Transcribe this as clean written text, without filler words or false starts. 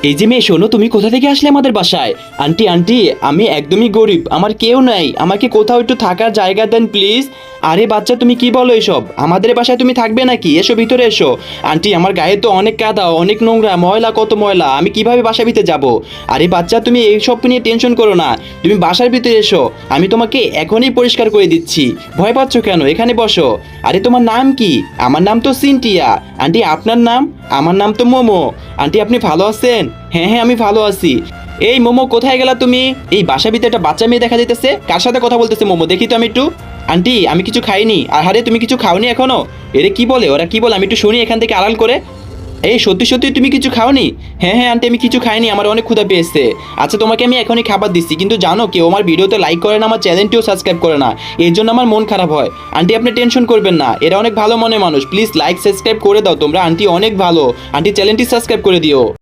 এই যে মেয়ে, শোনো, তুমি কোথা থেকে আসলে আমাদের বাসায়? আন্টি আন্টি, আমি একদমই গরিব, আমার কেউ নাই, আমাকে কোথাও একটু থাকার জায়গা দেন প্লিজ। আরে বাচ্চা, তুমি কি বলো এসব? আমাদের বাসায় তুমি থাকবে নাকি? এসো ভিতরে এসো। আন্টি, আমার গায়ে তো অনেক কাদা, অনেক নোংরা, ময়লা, কত ময়লা, আমি কিভাবে বাসার ভিতরে যাব? আরে বাচ্চা, তুমি এইসব নিয়ে টেনশন করো না, তুমি বাসার ভিতরে এসো, আমি তোমাকে এখনই পরিষ্কার করে দিচ্ছি। ভয় পাচ্ছ কেন? এখানে বসো। আরে তোমার নাম কি? আমার নাম তো সিনটিয়া। আন্টি, আপনার নাম? আমার নাম তো মোমো। আন্টি, আপনি ভালো আছেন? হ্যাঁ হ্যাঁ, আমি ভালো আছি। এই মোমো, কোথায় গেলা তুমি? এই বাসার ভিতরে একটা বাচ্চা মেয়ে দেখা যাইতেছে, কার সাথে কথা বলতেছে মোমো? দেখি তো আমি একটু। আন্টি, আমি কিছু খাইনি। আর হারে, তুমি কিছু খাওনি এখনো? এরে কি বলে, ওরা কি বলে, আমি একটু শুনি এখান থেকে আড়াল করে। এই সত্যি সত্যি তুমি কিছু খাওনি? হ্যাঁ হ্যাঁ আন্টি, আমি কিছু খাইনি, আমার অনেক ক্ষুধা পেয়েছে। আচ্ছা, তোমাকে আমি এখনই খাবার দিচ্ছি, কিন্তু জানো, কেউ আমার ভিডিওতে লাইক করে না, আমার চ্যানেলটিও সাবস্ক্রাইব করে না, এর জন্য আমার মন খারাপ হয়। আন্টি, আপনি টেনশন করবেন না, এরা অনেক ভালো মনের মানুষ, প্লিজ লাইক সাবস্ক্রাইব করে দাও তোমরা, আন্টি অনেক ভালো। আন্টি, চ্যানেলটি সাবস্ক্রাইব করে দিও।